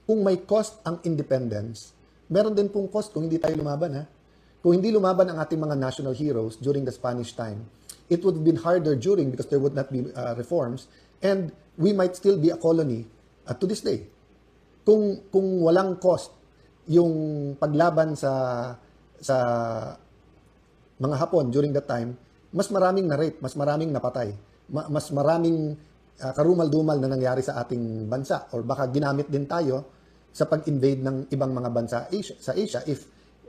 kung may cost ang independence, meron din pong cost kung hindi tayo lumaban, ha? Kung hindi lumaban ang ating mga national heroes during the Spanish time, it would have been harder during because there would not be reforms and we might still be a colony to this day. Kung walang cost yung paglaban sa mga Hapon during that time, mas maraming na-rape, mas maraming napatay, mas maraming karumal-dumal na nangyari sa ating bansa or baka ginamit din tayo sa pag-invade ng ibang mga bansa sa Asia if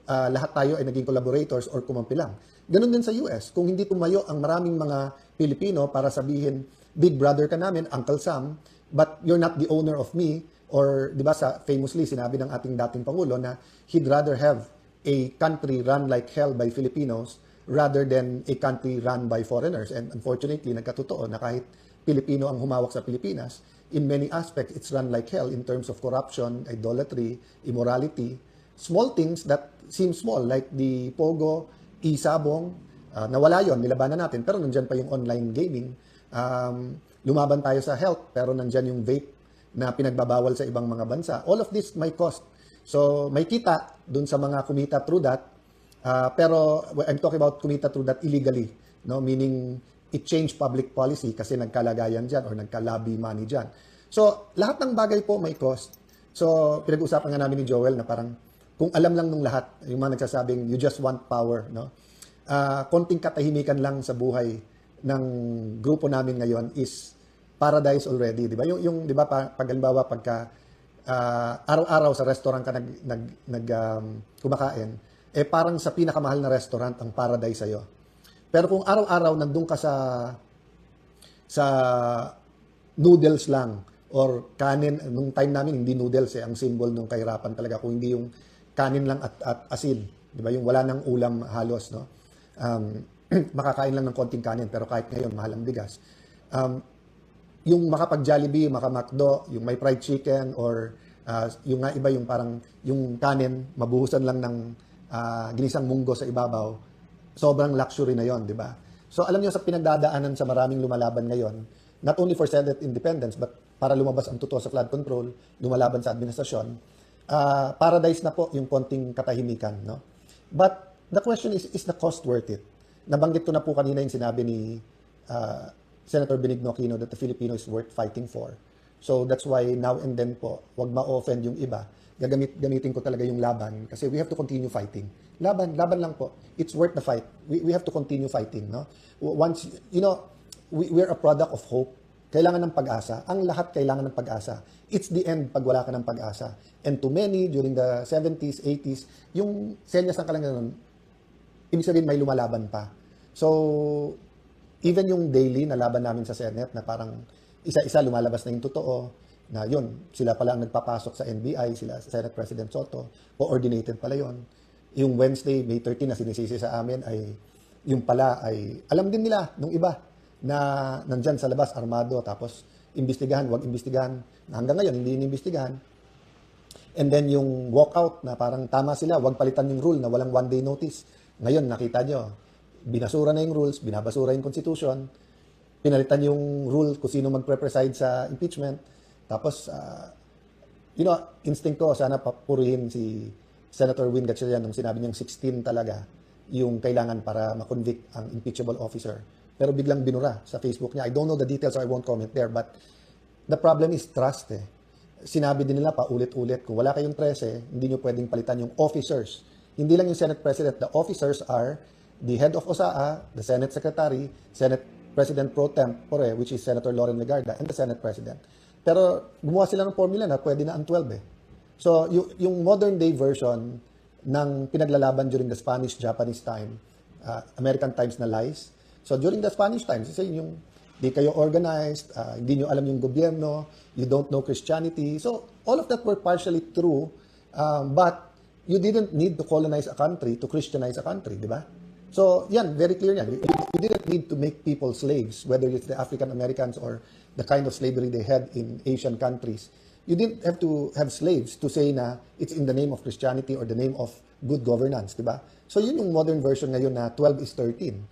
lahat tayo ay naging collaborators or kumampi lang. Ganun din sa US. Kung hindi tumayo ang maraming mga Pilipino para sabihin, big brother ka namin, Uncle Sam, but you're not the owner of me, or di ba famously sinabi ng ating dating Pangulo na he'd rather have a country run like hell by Filipinos rather than a country run by foreigners. And unfortunately, nagkatotoo na kahit Pilipino ang humawak sa Pilipinas, in many aspects, it's run like hell in terms of corruption, idolatry, immorality, small things that seem small, like the Pogo, Isabong, nawala yon, nilabanan natin, pero nandyan pa yung online gaming. Lumaban tayo sa health, pero nandyan yung vape na pinagbabawal sa ibang mga bansa. All of this may cost. So, may kita dun sa mga kumita through that, pero I'm talking about kumita through that illegally, no? Meaning, it changed public policy kasi nagkalagayan dyan or nagka-lobby money dyan. So, lahat ng bagay po may cost. So, pinag-usapan nga namin ni Joel na parang kung alam lang nung lahat, yung mga nagsasabing you just want power, no? Konting katahimikan lang sa buhay ng grupo namin ngayon is paradise already, di ba? Yung di ba, pag halimbawa, pagka araw-araw sa restaurant ka kumakain, parang sa pinakamahal na restaurant ang paradise sa'yo. Pero kung araw-araw nandun ka sa noodles lang or kanin, nung time namin hindi noodles ang symbol ng kahirapan talaga, kung hindi yung kanin lang at asin, di ba? Yung wala nang ulam halos, no? Makakain lang ng konting kanin, pero kahit ngayon mahal ang bigas. Yung makapag-Jollibee, maka-McDo, yung may fried chicken or yung nga iba yung parang yung kanin mabuhusan lang ng ginisang munggo sa ibabaw. Sobrang luxury na yon, di ba? So alam niyo sa pinagdadaanan sa maraming lumalaban ngayon, not only for Senate independence, but para lumabas ang totoo sa flood control, lumalaban sa administrasyon, paradise na po yung konting katahimikan, no? But the question is the cost worth it? Nabanggit ko na po kanina yung sinabi ni Senator Benigno Aquino that the Filipino is worth fighting for. So that's why now and then po, wag ma-offend yung iba. Gamitin ko talaga yung laban kasi we have to continue fighting. Laban lang po. It's worth the fight. We have to continue fighting, no? Once, we're a product of hope. Kailangan ng pag-asa. Ang lahat kailangan ng pag-asa. It's the end pag wala ka ng pag-asa. And to many, during the 70s, 80s, yung senyas ng kalanganan, ibig sabihin may lumalaban pa. So, even yung daily na laban namin sa Senate na parang isa-isa lumalabas na yung totoo, na yun, sila pala ang nagpapasok sa NBI, sila Senate President Soto, coordinated pala yun. Yung Wednesday, May 13 na sinisisi sa amin ay, yung pala ay, alam din nila nung iba na nandyan sa labas, armado, tapos imbestigahan, wag imbestigahan, na hanggang ngayon hindi inimbestigahan. And then yung walkout na parang tama sila, wag palitan yung rule na walang one-day notice. Ngayon, nakita nyo, binasura na yung rules, binabasura yung constitution, pinalitan yung rule kung sino magpre-preside sa impeachment. Tapos, instinct ko, sana papurihin si Senator Win Gatchalian nung sinabi niyang 16 talaga yung kailangan para makonvict ang impeachable officer. Pero biglang binura sa Facebook niya. I don't know the details so I won't comment there. But the problem is trust. Sinabi din nila pa ulit-ulit, kung wala kayong 13, hindi nyo pwedeng palitan yung officers. Hindi lang yung Senate President. The officers are the head of OSAA, the Senate Secretary, Senate President Pro Tempore, which is Senator Loren Legarda, and the Senate President. Pero gumawa sila ng formula na pwede na ang 12 So, yung modern day version ng pinaglalaban during the Spanish-Japanese time, American times na lies. So, during the Spanish times, isa yung di kayo organized, hindi nyo alam yung gobyerno, you don't know Christianity. So, all of that were partially true, but you didn't need to colonize a country to Christianize a country, di ba? So, yan, very clear yan. You didn't need to make people slaves, whether it's the African Americans or the kind of slavery they had in Asian countries. You didn't have to have slaves to say na it's in the name of Christianity or the name of good governance, di ba? So, yun yung modern version ngayon na 12 is 13.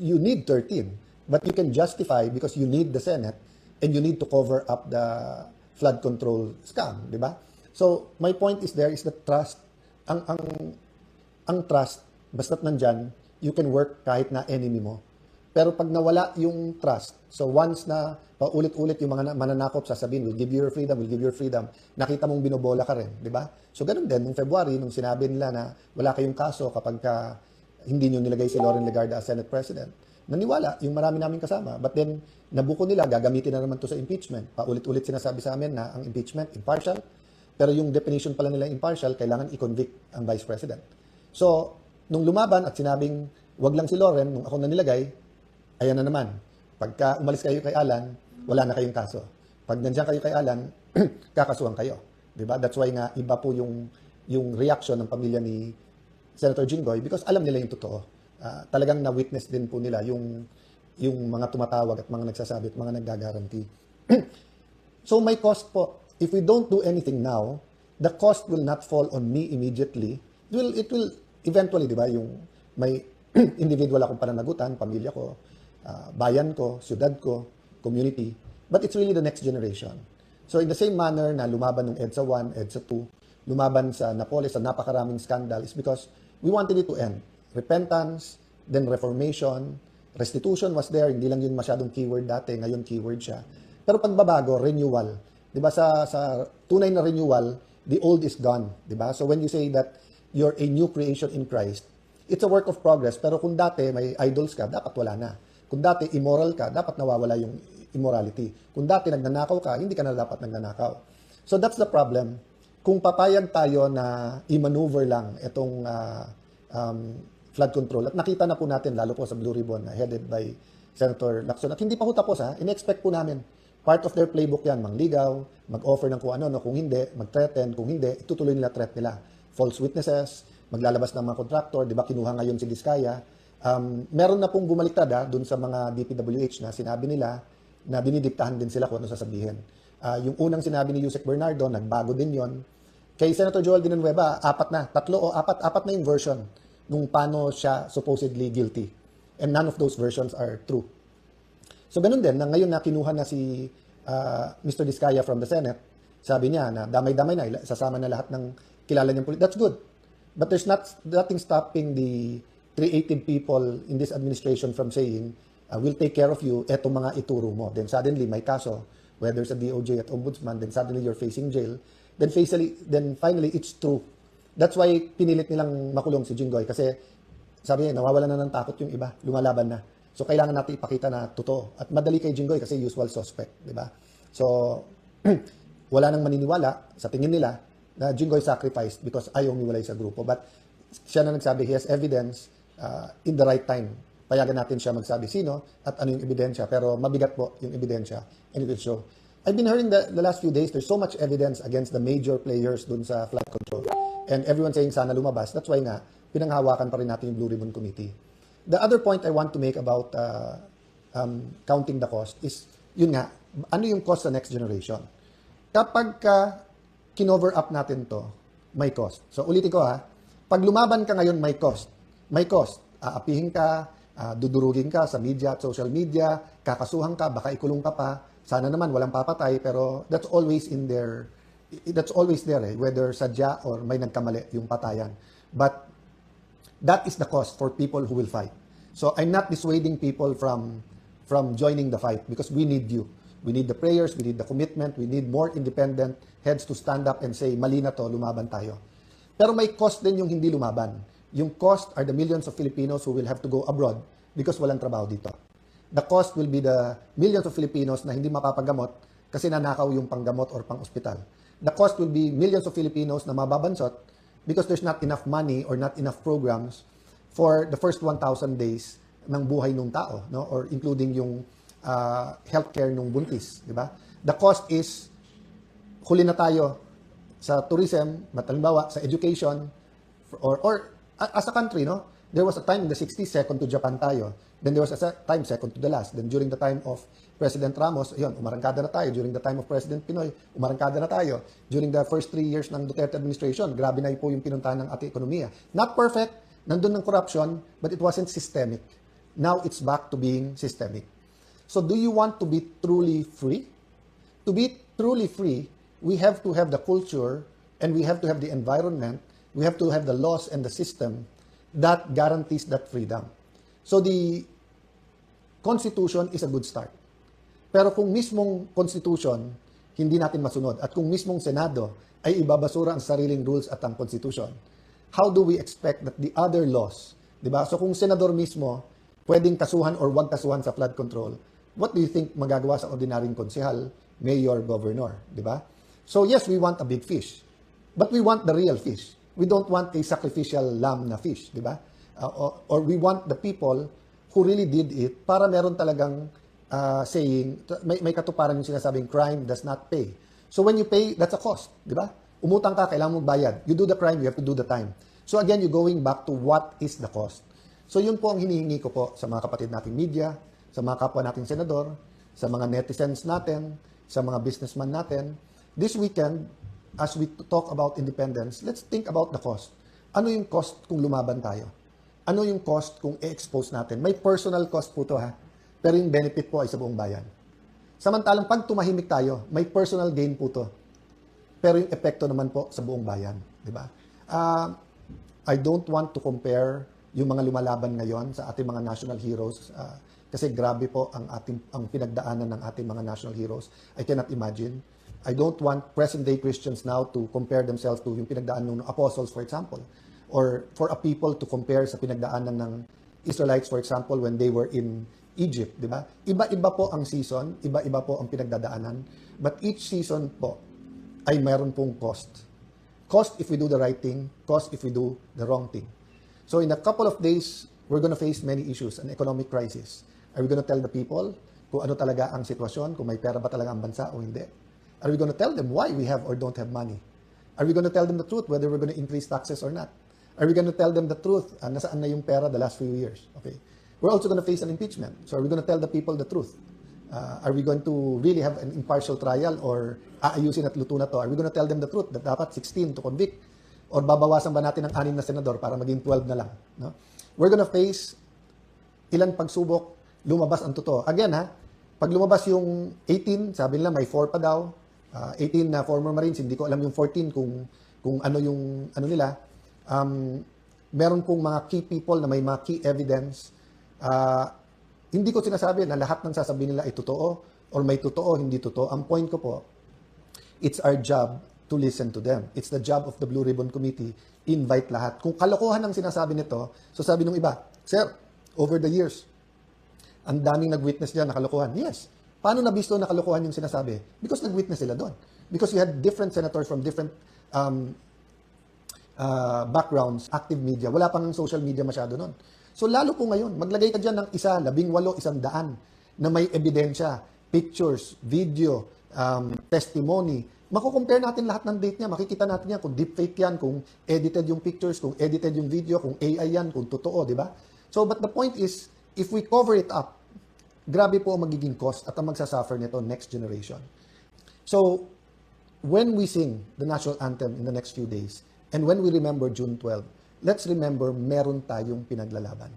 You need 13, but you can justify because you need the Senate and you need to cover up the flood control scam, di ba? So, my point is there is the trust. Ang trust, basta't nandyan, you can work kahit na enemy mo. Pero pag nawala yung trust, so once na paulit-ulit yung mga mananakop sasabihin, we'll give you your freedom, we'll give you your freedom, nakita mong binobola ka rin, di ba? So ganun din, nung February, nung sinabi nila na wala kayong kaso kapag hindi nyo nilagay si Loren Legarda as Senate President, naniwala yung marami namin kasama. But then, nabuko nila, gagamitin na naman to sa impeachment. Paulit-ulit sinasabi sa amin na ang impeachment, impartial, pero yung definition pala nila impartial, kailangan i-convict ang Vice President. So, nung lumaban at sinabing, wag lang si Loren, nung ako na nilagay, ayan na naman. Pagka umalis kayo kay Alan, wala na kayong kaso. Pag nandiyan kayo kay Alan, kakasuhan kayo. Diba? That's why nga, iba po yung reaction ng pamilya ni Senator Jinggoy because alam nila yung totoo. Talagang na-witness din po nila yung mga tumatawag at mga nagsasabi at mga naggagaranti. So may cost po. If we don't do anything now, the cost will not fall on me immediately. It will eventually, di ba, yung may individual akong pananagutan, pamilya ko, bayan ko, syudad ko, community. But it's really the next generation. So in the same manner na lumaban ng EDSA 1, EDSA 2, lumaban sa Napoles sa napakaraming scandal is because we wanted it to end. Repentance, then reformation, restitution was there, hindi lang yun masyadong keyword dati, ngayon keyword siya. Pero pagbabago, renewal. 'Di ba sa tunay na renewal, the old is gone, 'di ba? So when you say that you're a new creation in Christ, it's a work of progress, pero kung dati may idols ka, dapat wala na. Kung dati immoral ka, dapat nawawala yung immorality. Kung dati nagnanakaw ka, hindi ka na dapat nagnanakaw. So that's the problem. Kung papayag tayo na i-maneuver lang itong flood control, at nakita na po natin, lalo po sa Blue Ribbon, headed by Senator Lacson, at hindi pa ho tapos in-expect po namin. Part of their playbook yan, mangligaw, mag-offer ng kung ano, kung hindi, mag-threaten, kung hindi, itutuloy nila threat nila. False witnesses, maglalabas ng mga contractor, di ba kinuha ngayon si Diskaya. Meron na pong bumaliktad dun sa mga DPWH na sinabi nila na dinidiktahan din sila kung ano sasabihin. Yung unang sinabi ni Yusek Bernardo, nagbago din yon. Kay Senator Joel Villanueva, apat na yung version nung paano siya supposedly guilty. And none of those versions are true. So ganun din, na ngayon na kinuha na si Mr. Diskaya from the Senate, sabi niya na damay-damay na, sasama na lahat ng kilala niyang police. That's good. But there's nothing stopping the creative people in this administration from saying, we'll take care of you, eto mga ituro mo. Then suddenly, may kaso, whether sa DOJ at Ombudsman, then suddenly you're facing jail. Then finally, it's true. That's why pinilit nilang makulong si Jinggoy kasi sabi niya, nawawala na ng takot yung iba, lumalaban na. So kailangan natin ipakita na totoo. At madali kay Jinggoy kasi usual suspect, di ba? So wala nang maniniwala sa tingin nila na Jinggoy sacrificed because ayaw umiwalay sa grupo. But siya na nagsabi, he has evidence in the right time. Payagan natin siya magsabi sino at ano yung ebidensya. Pero mabigat po yung ebidensya and it will show. I've been hearing the last few days, there's so much evidence against the major players dun sa flood control. And everyone saying sana lumabas. That's why nga, pinanghawakan pa rin natin yung Blue Ribbon Committee. The other point I want to make about counting the cost is, yun nga, ano yung cost sa next generation? Kapag kinover up natin to, may cost. So ulitin ko pag lumaban ka ngayon, may cost. May cost. Aapihin ka, dudurugin ka sa media at social media, kakasuhan ka, baka ikulong ka pa. Sana naman walang papatay, pero that's always there whether sadya or may nagkamali yung patayan. But that is the cost for people who will fight. So I'm not dissuading people from joining the fight because we need you. We need the prayers, we need the commitment, we need more independent heads to stand up and say, mali na to, lumaban tayo. Pero may cost din yung hindi lumaban. Yung cost are the millions of Filipinos who will have to go abroad because walang trabaho dito. The cost will be the millions of Filipinos na hindi mapapagamot kasi nanakaw yung panggamot or pang-ospital. The cost will be millions of Filipinos na mababansot because there's not enough money or not enough programs for the first 1,000 days ng buhay ng tao, no? Or including yung healthcare ng buntis, di ba? The cost is, huli na tayo sa tourism, halimbawa sa education, or as a country, no? There was a time in the 60s, second to Japan tayo. Then there was a time second to the last. Then during the time of President Ramos, yun, umarangkada na tayo. During the time of President Pinoy, umarangkada na tayo. During the first 3 years ng Duterte administration, grabe na po yung pinuntahan ng ating ekonomiya. Not perfect, nandun ng corruption, but it wasn't systemic. Now it's back to being systemic. So do you want to be truly free? To be truly free, we have to have the culture And we have to have the environment, we have to have the laws and the system that guarantees that freedom. So the Constitution is a good start. Pero kung mismong Constitution hindi natin masunod at kung mismong Senado ay ibabasura ang sariling rules at ang Constitution, how do we expect that the other laws, di ba? So kung senador mismo pwedeng kasuhan or wag kasuhan sa flood control, what do you think magagawa sa ordinaryong konsehal, mayor, governor, di ba? So yes, we want a big fish. But we want the real fish. We don't want a sacrificial lamb na fish, di ba? Or we want the people who really did it para meron talagang saying, may katuparan yung sinasabing crime does not pay. So when you pay, that's a cost, di ba? Umutang ka, kailangan mong bayad. You do the crime, you have to do the time. So again, you're going back to what is the cost. So yun po ang hinihingi ko po sa mga kapatid nating media, sa mga kapwa nating senador, sa mga netizens natin, sa mga businessman natin. This weekend, as we talk about independence, let's think about the cost. Ano yung cost kung lumaban tayo? Ano yung cost kung i-expose natin? May personal cost po to ha, pero yung benefit po ay sa buong bayan. Samantalang pag tumahimik tayo, may personal gain po to, pero yung epekto naman po sa buong bayan. Di ba? I don't want to compare yung mga lumalaban ngayon sa ating mga national heroes kasi grabe po ang pinagdaanan ng ating mga national heroes. I cannot imagine. I don't want present-day Christians now to compare themselves to yung pinagdaanan ng apostles, for example. Or for a people to compare sa pinagdaanan ng Israelites, for example, when they were in Egypt, di ba? Iba-iba po ang season, iba-iba po ang pinagdadaanan. But each season po ay meron pong cost. Cost if we do the right thing, cost if we do the wrong thing. So in a couple of days, we're going to face many issues, an economic crisis. Are we going to tell the people kung ano talaga ang sitwasyon, kung may pera ba talaga ang bansa o hindi? Are we going to tell them why we have or don't have money? Are we going to tell them the truth whether we're going to increase taxes or not? Are we going to tell them the truth? Nasaan na yung pera the last few years? Okay. We're also going to face an impeachment. So are we going to tell the people the truth? Are we going to really have an impartial trial or aayusin at luto na to? Are we going to tell them the truth that dapat 16 to convict? Or babawasan ba natin ang 6 na senador para maging 12 na lang? No? We're going to face ilang pagsubok, lumabas ang totoo. Again ha, pag lumabas yung 18, sabi nila may 4 pa daw. 18 na former Marines, hindi ko alam yung 14 kung ano yung ano nila. Meron pong mga key people na may mga key evidence. Hindi ko sinasabi na lahat ng sasabihin nila ay totoo or may totoo, hindi totoo. Ang point ko po, it's our job to listen to them. It's the job of the Blue Ribbon Committee. Invite lahat. Kung kalokohan ang sinasabi nito, so sabi nung iba, Sir, over the years, ang daming nag-witness dyan na kalokohan. Yes. Paano nabisto na kalokohan yung sinasabi? Because nag-witness sila doon. Because you had different senators from different backgrounds, active media. Wala pang social media masyado noon. So lalo po ngayon, maglagay ka dyan ng 18, 100 na may ebidensya, pictures, video, testimony. Makukompare natin lahat ng date niya. Makikita natin yan kung deepfake yan, kung edited yung pictures, kung edited yung video, kung AI yan, kung totoo, di ba? So, but the point is, if we cover it up, grabe po ang magiging cost at ang magsasuffer nito next generation. So, when we sing the national anthem in the next few days, and when we remember June 12, let's remember meron tayong pinaglalaban.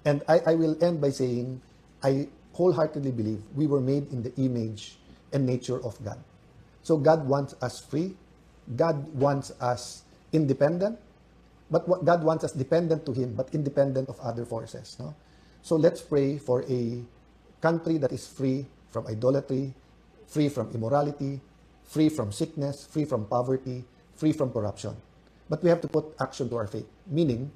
And I will end by saying, I wholeheartedly believe we were made in the image and nature of God. So God wants us free. God wants us independent. But God wants us dependent to Him, but independent of other forces. No? So let's pray for a country that is free from idolatry, free from immorality, free from sickness, free from poverty, free from corruption. But we have to put action to our faith. Meaning,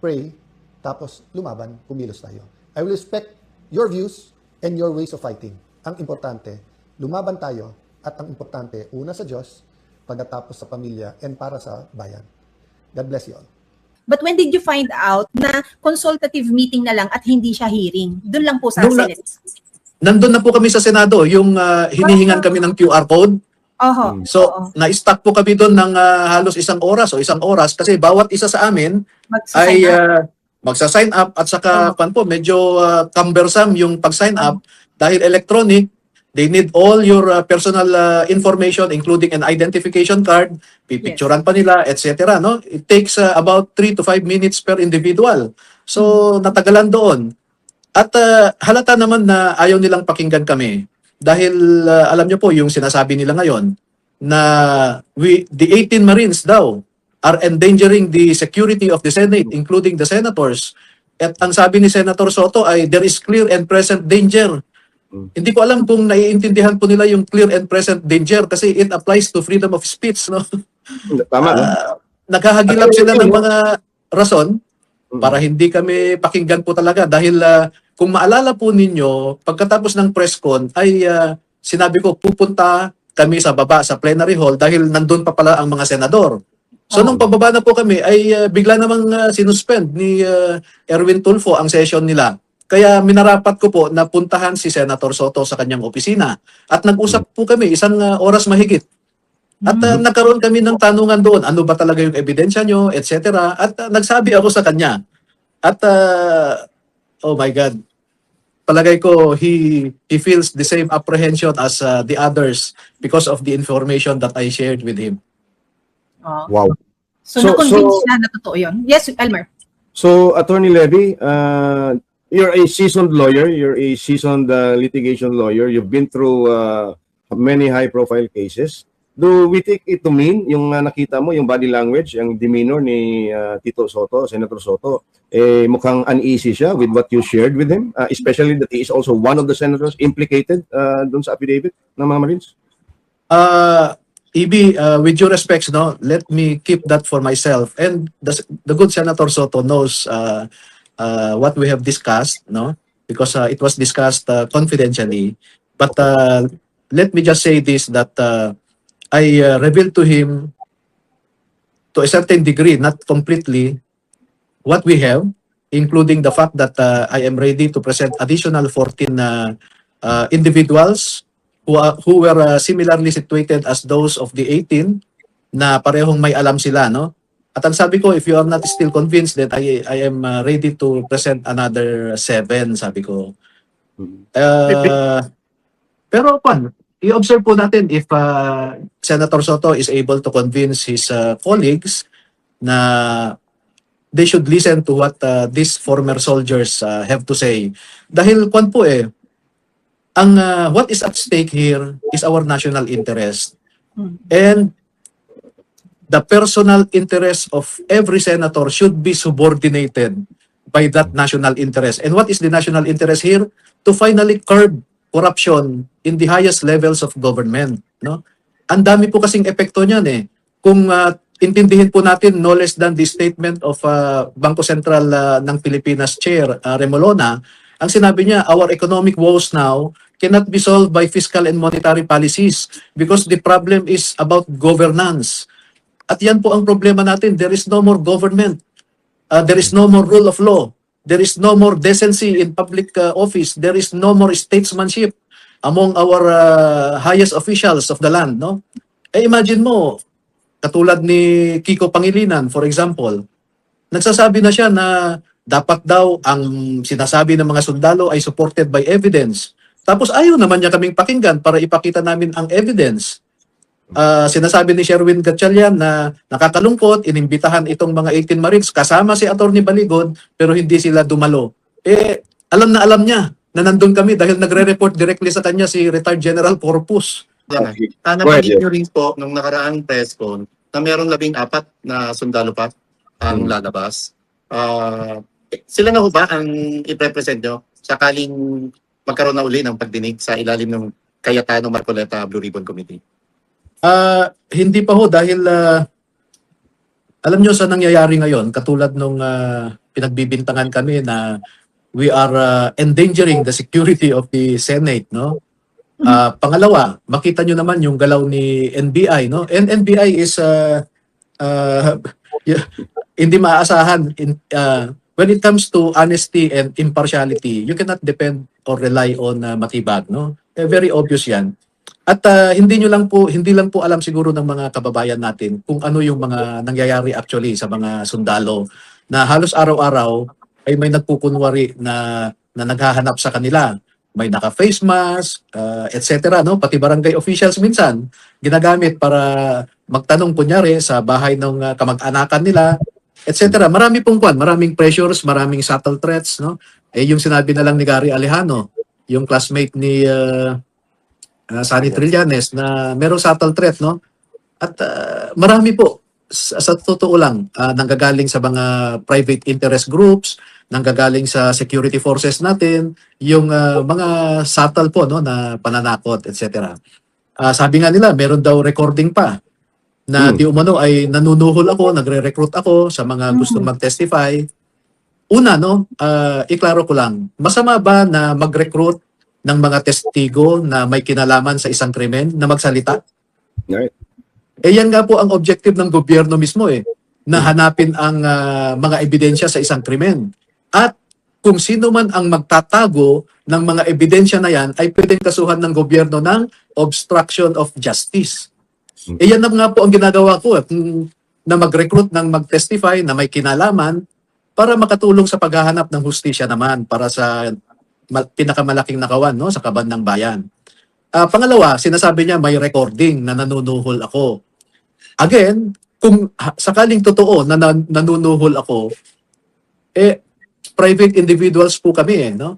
pray, tapos lumaban, kumilos tayo. I will respect your views and your ways of fighting. Ang importante, lumaban tayo at ang importante, una sa Diyos, pagkatapos sa pamilya, and para sa bayan. God bless you all. But when did you find out na consultative meeting na lang at hindi siya hearing? Doon lang po sa Senate. Nandun na po kami sa Senado, yung hinihingan kami ng QR code. So, na-stuck po kami doon ng halos 1 oras o 1 oras kasi bawat isa sa amin ay magsa-sign up at saka po, medyo cumbersome yung pag-sign up dahil electronic. They need all your personal information including an identification card, pipicturean pa nila, etc. No? It takes about 3 to 5 minutes per individual. So, natagalan doon. At halata naman na ayaw nilang pakinggan kami dahil alam niyo po yung sinasabi nila ngayon na the 18 Marines daw are endangering the security of the Senate, including the senators. At ang sabi ni Senator Soto ay there is clear and present danger. Hindi ko alam kung naiintindihan po nila yung clear and present danger kasi it applies to freedom of speech, no? Tama. Naghahagilap sila ng mga rason para hindi kami pakinggan po talaga dahil kung maalala po ninyo, pagkatapos ng press con ay sinabi ko pupunta kami sa baba sa plenary hall dahil nandun pa pala ang mga senador. So nung pababa na po kami ay bigla namang sinuspend ni Erwin Tulfo ang session nila. Kaya minarapat ko po na puntahan si Senator Soto sa kanyang opisina. At nag-usap po kami isang oras mahigit. At nagkaroon kami ng tanungan doon, ano ba talaga yung ebidensya nyo, etc. At nagsabi ako sa kanya. At oh my God, palagay ko he feels the same apprehension as the others because of the information that I shared with him. Oh. Wow. So na-convince siya na totoo yun. Yes, Elmer. So, Attorney Levy, you're a seasoned lawyer. You're a seasoned litigation lawyer. You've been through many high-profile cases. Do we take it to mean, yung nakita mo, yung body language, yung demeanor ni Tito Soto, Senator Soto, mukhang uneasy siya with what you shared with him, especially that he is also one of the senators implicated dun sa affidavit ng mga Marines? EB, with due respects, no, let me keep that for myself. And the good Senator Soto knows what we have discussed, no, because it was discussed confidentially. But let me just say this, that I revealed to him, to a certain degree, not completely, what we have, including the fact that I am ready to present additional 14 individuals who were similarly situated as those of the 18 na parehong may alam sila, no? At ang sabi ko, if you are not still convinced that I am ready to present another 7, sabi ko. Pero i-observe po natin if Senator Soto is able to convince his colleagues na they should listen to what these former soldiers have to say. Dahil what is at stake here is our national interest. And the personal interest of every senator should be subordinated by that national interest. And what is the national interest here? To finally curb corruption in the highest levels of government, no? Ang dami po kasing epekto niyan eh. Kung intindihin po natin no less than the statement of Bangko Sentral ng Pilipinas Chair Remolona, ang sinabi niya, our economic woes now cannot be solved by fiscal and monetary policies because the problem is about governance. At yan po ang problema natin. There is no more government. There is no more rule of law. There is no more decency in public office. There is no more statesmanship among our highest officials of the land. No? Imagine mo, katulad ni Kiko Pangilinan, for example, nagsasabi na siya na dapat daw ang sinasabi ng mga sundalo ay supported by evidence. Tapos ayaw naman niya kaming pakinggan para ipakita namin ang evidence. Sinasabi ni Sherwin Gatchalian na nakakalungkot, inimbitahan itong mga 18 Marines kasama si Atty. Baligod pero hindi sila dumalo. Alam na alam niya na nandun kami dahil nagre-report directly sa kanya si retired General Corpus. Nabanggit nyo rin po nung nakaraang press con na mayroong 14 na sundalo pa ang lalabas. Sila na ho ba ang i-represent nyo sakaling magkaroon na uli ng pagdinig sa ilalim ng Cayetano Marcoleta Blue Ribbon Committee? Hindi pa ho dahil alam nyo sa nangyayari ngayon, katulad nung pinagbibintangan kami na we are endangering the security of the Senate, no? Pangalawa, makita nyo naman yung galaw ni NBI, no? And NBI is hindi maaasahan when it comes to honesty and impartiality. You cannot depend or rely on Matibag, no? Very obvious 'yan. At hindi lang po alam siguro ng mga kababayan natin kung ano yung mga nangyayari actually sa mga sundalo na halos araw-araw ay may nagpukunwari na naghahanap sa kanila. May naka-face mask, etc. No? Pati barangay officials minsan ginagamit para magtanong kunyari sa bahay ng kamag-anakan nila, etc. Maraming pressures, maraming subtle threats, no? Yung sinabi na lang ni Gary Alejano, yung classmate ni Sunny Trillanes na merong subtle threat, no? At marami po, sa totoo lang, nanggagaling sa mga private interest groups, nanggagaling sa security forces natin, yung mga subtle po no, na pananakot, etc. Sabi nga nila, meron daw recording pa na di umano ay nanunuhol ako, nagre-recruit ako sa mga gustong mag-testify. Una, no, iklaro ko lang, masama ba na mag-recruit ng mga testigo na may kinalaman sa isang krimen na magsalita? Right. Yan nga po ang objective ng gobyerno mismo na hanapin ang mga ebidensya sa isang krimen. At kung sino man ang magtatago ng mga ebidensya na yan ay pwedeng kasuhan ng gobyerno ng obstruction of justice. Yan na nga po ang ginagawa ko na mag-recruit ng mag-testify na may kinalaman para makatulong sa paghahanap ng hustisya naman para sa pinakamalaking nakawan no, sa kaban ng bayan. Pangalawa, sinasabi niya may recording na nanunuhol ako. Again, kung sakaling totoo na nanunuhol ako, private individuals po kami no?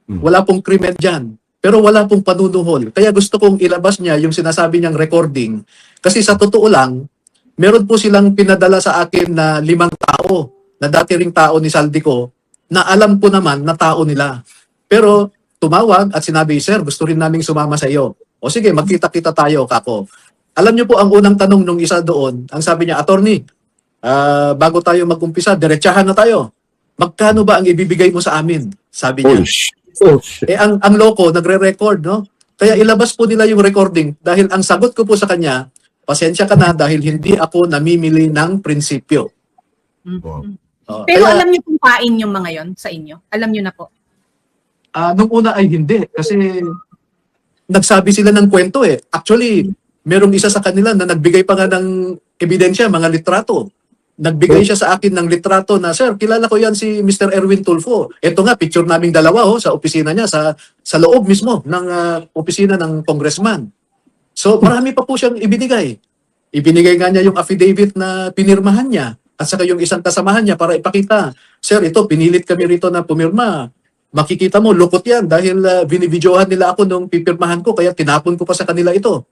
Wala pong krimen dyan. Pero wala pong panunuhol. Kaya gusto kong ilabas niya yung sinasabi niyang recording. Kasi sa totoo lang, meron po silang pinadala sa akin na 5 tao, na dati ring tao ni Saldico, na alam po naman na tao nila. Pero tumawag at sinabi, sir, gusto rin naming sumama sa iyo. O sige, magkita-kita tayo, kako. Alam niyo po, ang unang tanong nung isa doon, ang sabi niya, attorney, bago tayo mag-umpisa, diretsahan na tayo. Magkano ba ang ibibigay mo sa amin? Sabi niya. Ang loko, nagre-record, no? Kaya ilabas po nila yung recording dahil ang sagot ko po sa kanya, pasensya ka na dahil hindi ako namimili ng prinsipyo. Pero alam niyo kung pain yung mga yon sa inyo? Alam niyo na po? Nung una ay hindi kasi nagsabi sila ng kwento Actually, merong isa sa kanila na nagbigay pa nga ng ebidensya, mga litrato. Nagbigay siya sa akin ng litrato na, sir, kilala ko yan si Mr. Erwin Tulfo. Ito nga, picture naming dalawa sa opisina niya, sa loob mismo ng opisina ng congressman. So marami pa po siyang ibinigay. Ibinigay nga niya yung affidavit na pinirmahan niya at saka yung isang kasamahan niya para ipakita, sir, ito, pinilit kami rito na pumirma. Makikita mo, lukot yan dahil binibidyohan nila ako nung pipirmahan ko kaya tinapon ko pa sa kanila ito.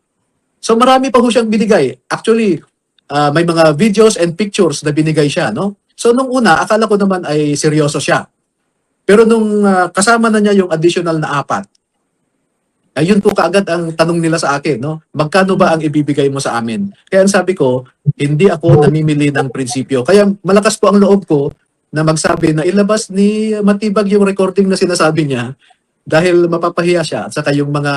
So marami pa ho siyang binigay. Actually, may mga videos and pictures na binigay siya, no? So nung una, akala ko naman ay seryoso siya. Pero nung kasama na niya yung additional na 4, ayun po kaagad ang tanong nila sa akin, no? Magkano ba ang ibibigay mo sa amin? Kaya ang sabi ko, hindi ako namimili ng prinsipyo. Kaya malakas po ang loob ko na magsabi na ilabas ni Matibag yung recording na sinasabi niya dahil mapapahiya siya at saka yung mga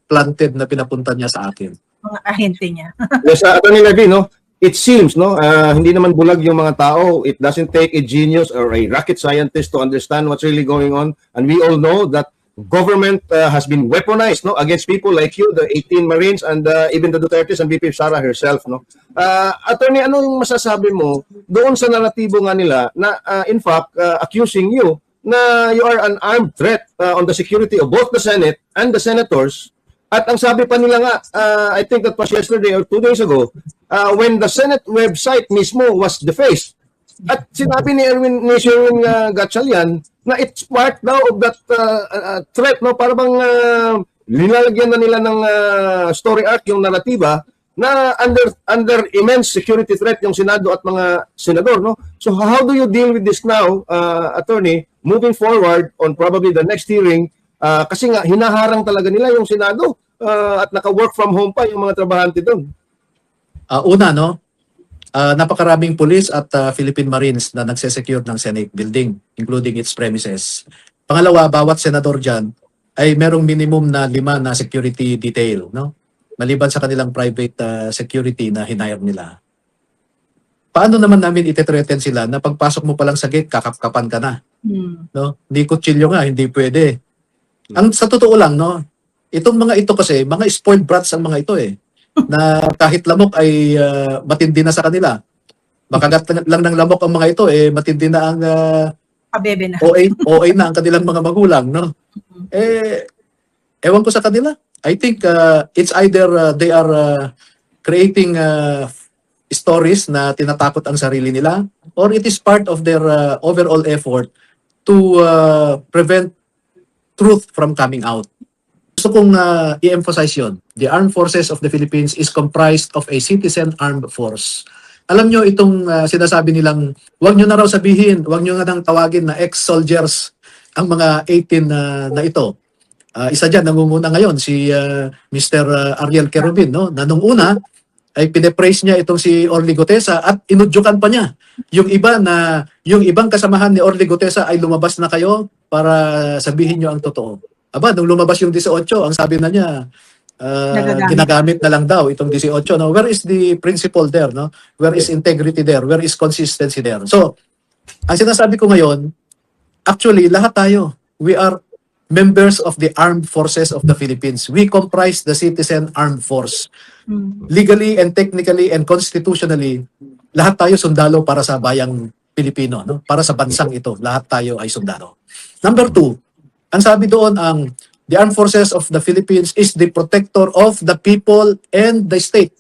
planted na pinapunta niya sa akin. Mga ahente niya. Yes, Attorney Levy, no? It seems, no, hindi naman bulag yung mga tao. It doesn't take a genius or a rocket scientist to understand what's really going on. And we all know that government has been weaponized, no, against people like you, the 18 Marines, and even the Dutertes and VP Sara herself, no. Attorney, anong masasabi mo doon sa naratibo nga nila na in fact accusing you na you are an armed threat on the security of both the Senate and the senators? At ang sabi pa nila nga, I think that was yesterday or 2 days ago, when the Senate website mismo was defaced. At sinabi ni Sherwin Gatchalian na it's part daw of that threat, no? Para bang linalagyan na nila ng story arc yung narratiba na under immense security threat yung Senado at mga senador, no? So how do you deal with this now, attorney, moving forward on probably the next hearing? Kasi nga hinaharang talaga nila yung Senado at naka-work from home pa yung mga trabahante doon. Una, no? Napakaraming police at Philippine Marines na nagsesecure ng Senate building, including its premises. Pangalawa, bawat senador dyan ay merong minimum na 5 na security detail, no? Maliban sa kanilang private security na hinire nila. Paano naman namin ite-threaten sila na pagpasok mo pa lang sa gate, kakapkapan ka na? No? Hindi kutsilyo nga, hindi pwede. Ang sa totoo lang, no? Itong mga ito kasi, mga spoiled brats ang mga ito na kahit lamok ay matindi na sa kanila. Makagat lang ng lamok ang mga ito, matindi na ang Pabebe na. OA na ang kanilang mga magulang, no? Ewan ko sa kanila. I think it's either they are creating stories na tinatakot ang sarili nila or it is part of their overall effort to prevent truth from coming out. gusto kong i-emphasize yun. The Armed Forces of the Philippines is comprised of a citizen armed force. Alam nyo, itong sinasabi nilang, wag nyo na raw sabihin, wag nyo nga nang tawagin na ex-soldiers ang mga 18 na ito. Isa dyan, nangunguna ngayon, si Mr. Ariel Querubin, no? Na nung una, ay pinepraise niya itong si Orly Gutesa at inudyukan pa niya. Yung ibang kasamahan ni Orly Gutesa ay lumabas na kayo para sabihin nyo ang totoo. Aba, nung lumabas yung 18, ang sabi na niya, ginagamit na lang daw itong 18. No? Where is the principle there? No? Where is integrity there? Where is consistency there? So, ang sinasabi ko ngayon, actually, lahat tayo, we are members of the armed forces of the Philippines. We comprise the citizen armed force. Legally and technically and constitutionally, lahat tayo sundalo para sa bayang Pilipino, no? Para sa bansang ito, lahat tayo ay sundalo. Number 2, ang sabi doon, the armed forces of the Philippines is the protector of the people and the state.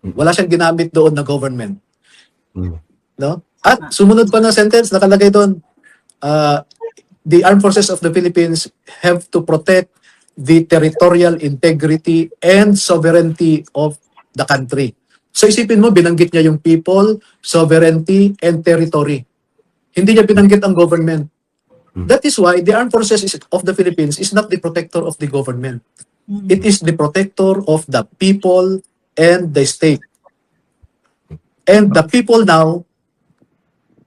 Wala siyang ginamit doon na government. No? At sumunod pa na sentence, nakalagay doon, the armed forces of the Philippines have to protect the territorial integrity and sovereignty of the country. So isipin mo, binanggit niya yung people, sovereignty, and territory. Hindi niya binanggit ang government. That is why the armed forces of the Philippines is not the protector of the government. It is the protector of the people and the state. And the people now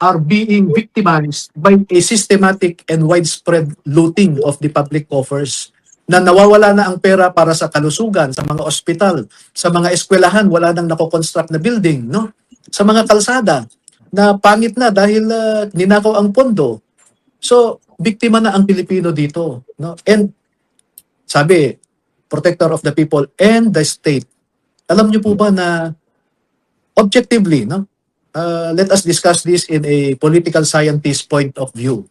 are being victimized by a systematic and widespread looting of the public coffers, na nawawala na ang pera para sa kalusugan, sa mga ospital, sa mga eskwelahan, wala nang nako-construct na building, no? Sa mga kalsada, na pangit na dahil ninakaw ang pondo. So, biktima na ang Pilipino dito, no? And sabi, protector of the people and the state. Alam niyo po ba na objectively, no? Let us discuss this in a political scientist point of view.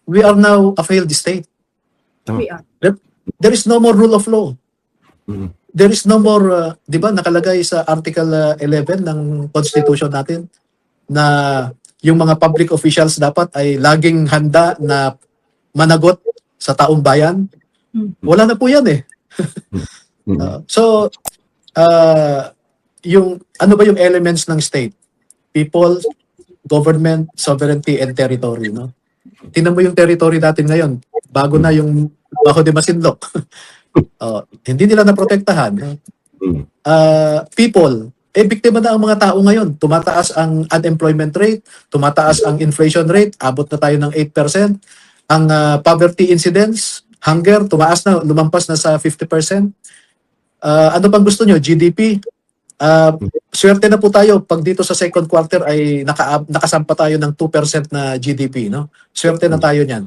We are now a failed state. We are. There is no more rule of law. There is no more, di ba, nakalagay sa Article 11 ng Constitution natin na yung mga public officials dapat ay laging handa na managot sa taong bayan. Wala na po yan eh. Yung ano ba yung elements ng state? People, government, sovereignty, and territory, no? Tingnan mo yung territory natin ngayon. Bago na yung Bajo de Masinloc. Hindi nila naprotektahan. People, biktima na ang mga tao ngayon. Tumataas ang unemployment rate, tumataas ang inflation rate, abot na tayo ng 8%. Ang poverty incidence, hunger, tumaas na, lumampas na sa 50%. Ano pang gusto nyo? GDP? Swerte na po tayo pag dito sa second quarter ay nakasampa tayo ng 2% na GDP, no? Swerte na tayo niyan.